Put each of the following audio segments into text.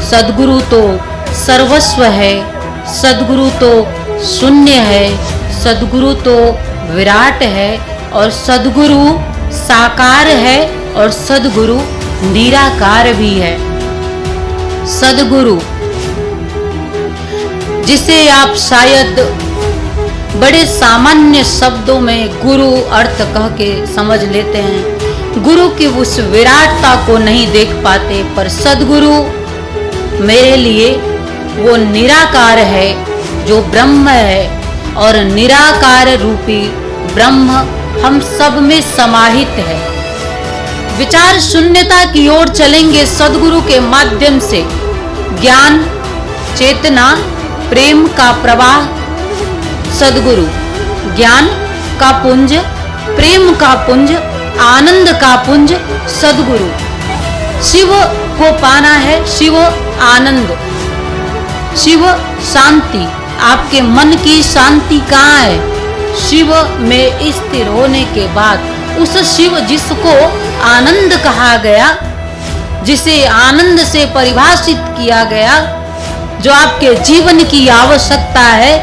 सद्गुरु तो सर्वस्व है, सद्गुरु तो शून्य है, सद्गुरु तो विराट है और सद्गुरु साकार है और सद्गुरु निराकार भी है। सद्गुरु जिसे आप शायद बड़े सामान्य शब्दों में गुरु अर्थ कह के समझ लेते हैं, गुरु की उस विराटता को नहीं देख पाते, पर सद्गुरु मेरे लिए वो निराकार है जो ब्रह्म है और निराकार रूपी ब्रह्म हम सब में समाहित है। विचार शून्यता की ओर चलेंगे सद्गुरु के माध्यम से। ज्ञान, चेतना, प्रेम का प्रवाह सद्गुरु, ज्ञान का पुंज, प्रेम का पुंज, आनंद का पुंज सद्गुरु। शिव को पाना है, शिव आनंद, शिव शांति। आपके मन की शांति कहाँ है? शिव में स्थिर होने के बाद उस शिव जिसको आनंद कहा गया, जिसे आनंद से परिभाषित किया गया, जो आपके जीवन की आवश्यकता है,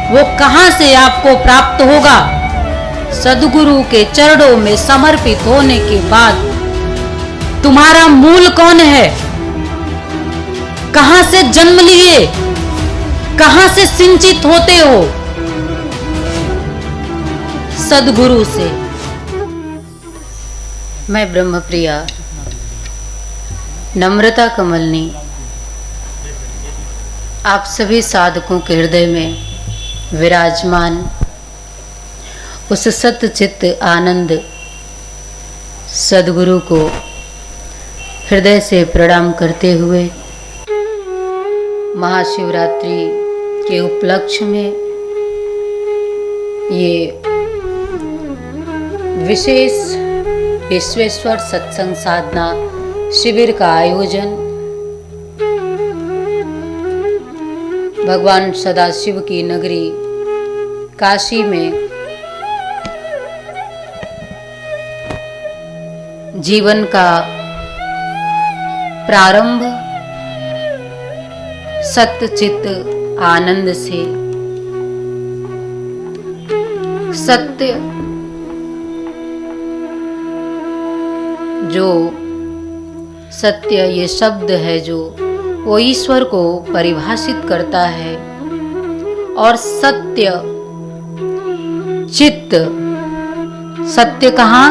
वो कहाँ से आपको प्राप्त होगा? सद्गुरु के चरणों में समर्पित होने के बाद। तुम्हारा मूल कौन है? कहां से जन्म लिए? कहां से सिंचित होते हो? सद्गुरु से। मैं ब्रह्मप्रिया नम्रता कमलनी आप सभी साधकों के हृदय में विराजमान उस सतचित्त आनंद सद्गुरु को हृदय से प्रणाम करते हुए महाशिवरात्रि के उपलक्ष्य में ये विशेष विश्वेश्वर सत्संग साधना शिविर का आयोजन भगवान सदाशिव की नगरी काशी में जीवन का प्रारंभ सत्य चित्त आनंद से। सत्य जो सत्य ये शब्द है जो वो ईश्वर को परिभाषित करता है, और सत्य चित्त, सत्य कहाँ?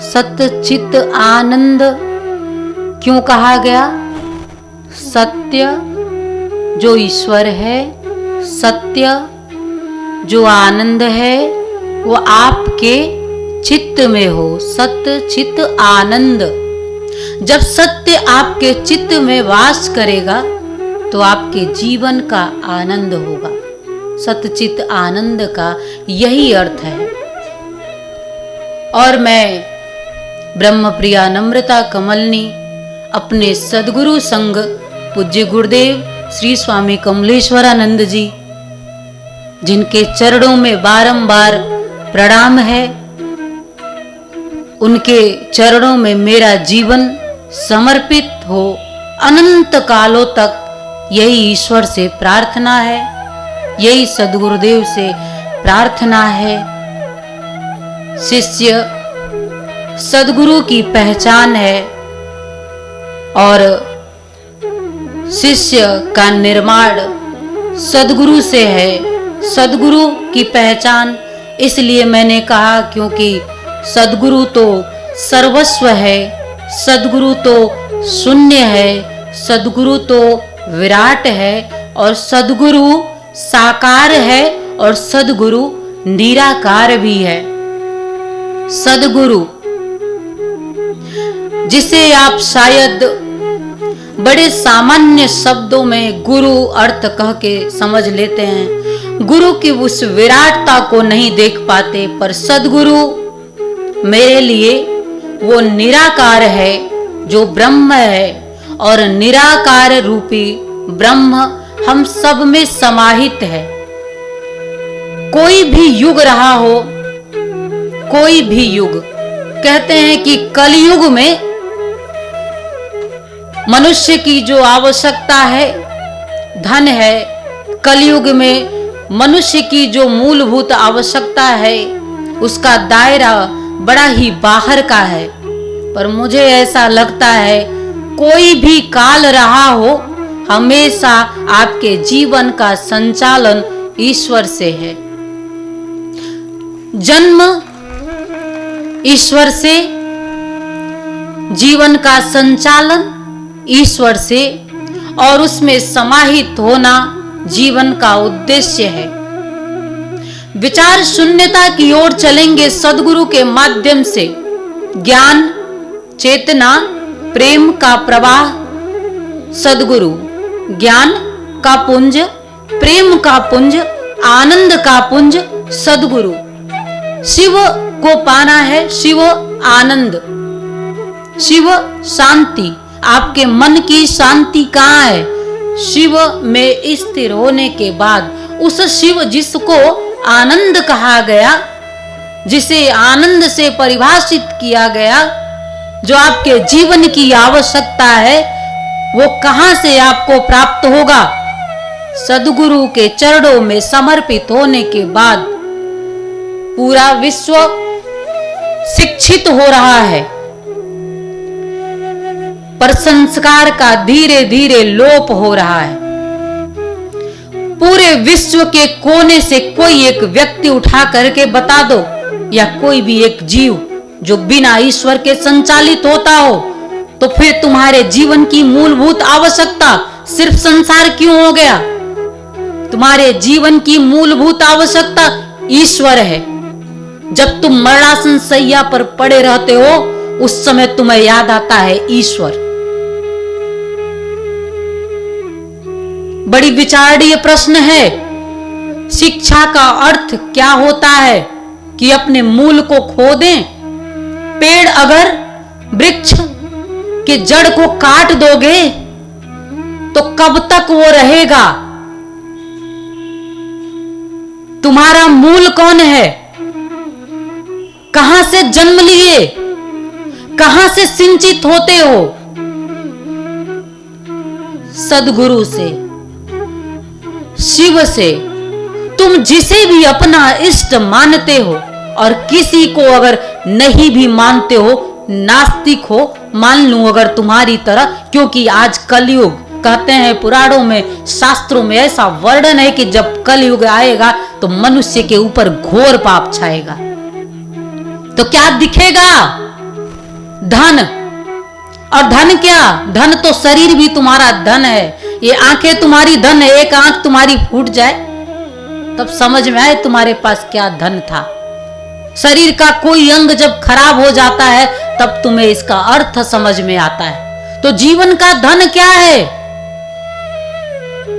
सत्य चित्त आनंद क्यों कहा गया? सत्य जो ईश्वर है, सत्य जो आनंद है, वो आपके चित्त में हो। सत्य चित्त आनंद। जब सत्य आपके चित्त में वास करेगा तो आपके जीवन का आनंद होगा। सत्य चित्त आनंद का यही अर्थ है। और मैं ब्रह्मप्रिया नम्रता कमलनी अपने सद्गुरु संग पूज्य गुरुदेव श्री स्वामी कमलेश्वरानंद जी, जिनके चरणों में बारंबार प्रणाम है, उनके चरणों में मेरा जीवन समर्पित हो अनंत कालों तक, यही ईश्वर से प्रार्थना है, यही सद्गुरुदेव से प्रार्थना है। शिष्य सद्गुरु की पहचान है और शिष्य का निर्माण सद्गुरु से है। सद्गुरु की पहचान इसलिए मैंने कहा क्योंकि सद्गुरु तो सर्वस्व है, सद्गुरु तो शून्य है, सद्गुरु तो विराट है और सद्गुरु साकार है और सद्गुरु निराकार भी है। सद्गुरु जिसे आप शायद बड़े सामान्य शब्दों में गुरु अर्थ कह के समझ लेते हैं, गुरु की उस विराटता को नहीं देख पाते, पर सद्गुरु मेरे लिए वो निराकार है जो ब्रह्म है और निराकार रूपी ब्रह्म हम सब में समाहित है। कोई भी युग रहा हो, कोई भी युग, कहते हैं कि कलयुग में मनुष्य की जो आवश्यकता है धन है, कलयुग में मनुष्य की जो मूलभूत आवश्यकता है उसका दायरा बड़ा ही बाहर का है। पर मुझे ऐसा लगता है कोई भी काल रहा हो, हमेशा आपके जीवन का संचालन ईश्वर से है। जन्म ईश्वर से, जीवन का संचालन ईश्वर से, और उसमें समाहित होना जीवन का उद्देश्य है। विचार शून्यता की ओर चलेंगे सद्गुरु के माध्यम से। ज्ञान, चेतना, प्रेम का प्रवाह सद्गुरु, ज्ञान का पुंज, प्रेम का पुंज, आनंद का पुंज सद्गुरु। शिव को पाना है, शिव आनंद, शिव शांति। आपके मन की शांति कहाँ है? शिव में स्थिर होने के बाद उस शिव जिसको आनंद कहा गया, जिसे आनंद से परिभाषित किया गया, जो आपके जीवन की आवश्यकता है, वो कहां से आपको प्राप्त होगा? सद्गुरु के चरणों में समर्पित होने के बाद पूरा विश्व शिक्षित हो रहा है, पर संस्कार का धीरे धीरे लोप हो रहा है। पूरे विश्व के कोने से कोई एक व्यक्ति उठा करके बता दो, या कोई भी एक जीव जो बिना ईश्वर के संचालित होता हो, तो फिर तुम्हारे जीवन की मूलभूत आवश्यकता सिर्फ संसार क्यों हो गया? तुम्हारे जीवन की मूलभूत आवश्यकता ईश्वर है। जब तुम मरणासन शैया पर पड़े रहते हो, उस समय तुम्हें याद आता है ईश्वर। बड़ी विचारणीय प्रश्न है, शिक्षा का अर्थ क्या होता है? कि अपने मूल को खो दें? पेड़ अगर वृक्ष के जड़ को काट दोगे तो कब तक वो रहेगा? तुम्हारा मूल कौन है? कहां से जन्म लिए? कहां से सिंचित होते हो? सद्गुरु से, शिव से। तुम जिसे भी अपना इष्ट मानते हो, और किसी को अगर नहीं भी मानते हो, नास्तिक हो, मान लूं अगर तुम्हारी तरह, क्योंकि आज कलयुग, कहते हैं पुराणों में, शास्त्रों में ऐसा वर्णन है कि जब कलयुग आएगा तो मनुष्य के ऊपर घोर पाप छाएगा। तो क्या दिखेगा? धन। और धन क्या? धन तो शरीर भी तुम्हारा धन है। ये आंखें तुम्हारी धन है। एक आंख तुम्हारी फूट जाए तब समझ में आए तुम्हारे पास क्या धन था। शरीर का कोई अंग जब खराब हो जाता है तब तुम्हें इसका अर्थ समझ में आता है। तो जीवन का धन क्या है?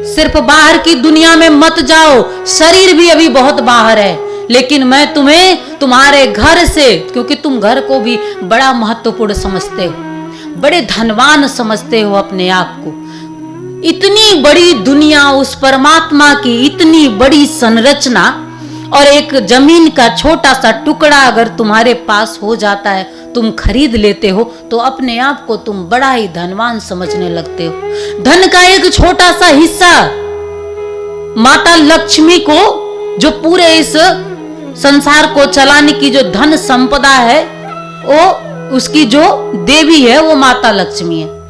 सिर्फ बाहर की दुनिया में मत जाओ, शरीर भी अभी बहुत बाहर है, लेकिन मैं तुम्हें तुम्हारे घर से, क्योंकि तुम घर को भी बड़ा महत्वपूर्ण समझते हो, बड़े धनवान समझते हो अपने आप को। इतनी बड़ी दुनिया, उस परमात्मा की इतनी बड़ी संरचना, और एक जमीन का छोटा सा टुकड़ा अगर तुम्हारे पास हो जाता है, तुम खरीद लेते हो, तो अपने आप को तुम बड़ा ही धनवान समझने लगते हो। धन का एक छोटा सा हिस्सा माता लक्ष्मी को, जो पूरे इस संसार को चलाने की जो धन संपदा है, वो उसकी जो देवी है वो माता लक्ष्मी है,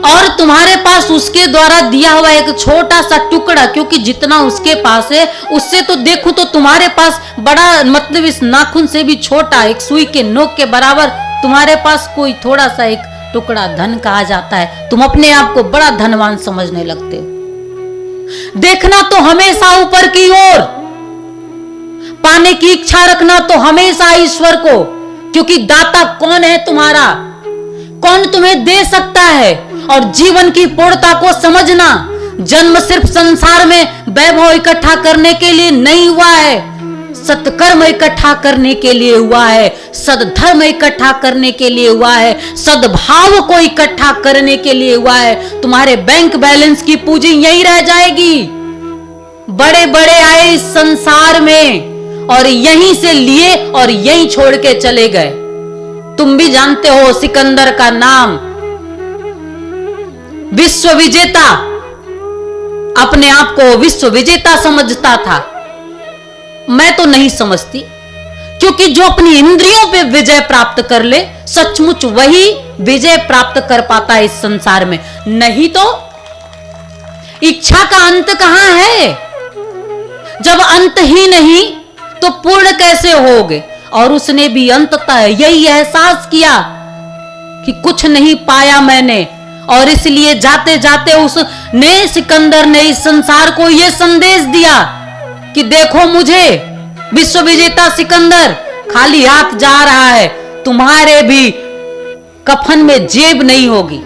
और तुम्हारे पास उसके द्वारा दिया हुआ एक छोटा सा टुकड़ा, क्योंकि जितना उसके पास है उससे तो देखो तो तुम्हारे पास बड़ा, मतलब इस नाखून से भी छोटा, एक सुई के नोक के बराबर तुम्हारे पास कोई थोड़ा सा एक टुकड़ा धन कहा जाता है। तुम अपने आप को बड़ा धनवान समझने लगते हो। देखना तो हमेशा ऊपर की ओर, पाने की इच्छा रखना तो हमेशा ईश्वर को, क्योंकि दाता कौन है तुम्हारा, कौन तुम्हें दे सकता है। और जीवन की पूर्णता को समझना, जन्म सिर्फ संसार में वैभव इकट्ठा करने के लिए नहीं हुआ है, सत्कर्म इकट्ठा करने के लिए हुआ है, सद्धर्म इकट्ठा करने के लिए हुआ है, सद्भाव को इकट्ठा करने के लिए हुआ है। तुम्हारे बैंक बैलेंस की पूंजी यही रह जाएगी। बड़े बड़े आए इस संसार में और यहीं से लिए और यहीं छोड़ के चले गए। तुम भी जानते हो सिकंदर का नाम, विश्व विजेता, अपने आप को विश्व विजेता समझता था। मैं तो नहीं समझती, क्योंकि जो अपनी इंद्रियों पे विजय प्राप्त कर ले, सचमुच वही विजय प्राप्त कर पाता है इस संसार में। नहीं तो इच्छा का अंत कहां है? जब अंत ही नहीं तो पूर्ण कैसे होगे? और उसने भी अंततः यही एहसास किया कि कुछ नहीं पाया मैंने, और इसलिए जाते जाते उसने, सिकंदर ने इस संसार को यह संदेश दिया कि देखो मुझे, विश्व विजेता सिकंदर खाली हाथ जा रहा है, तुम्हारे भी कफन में जेब नहीं होगी।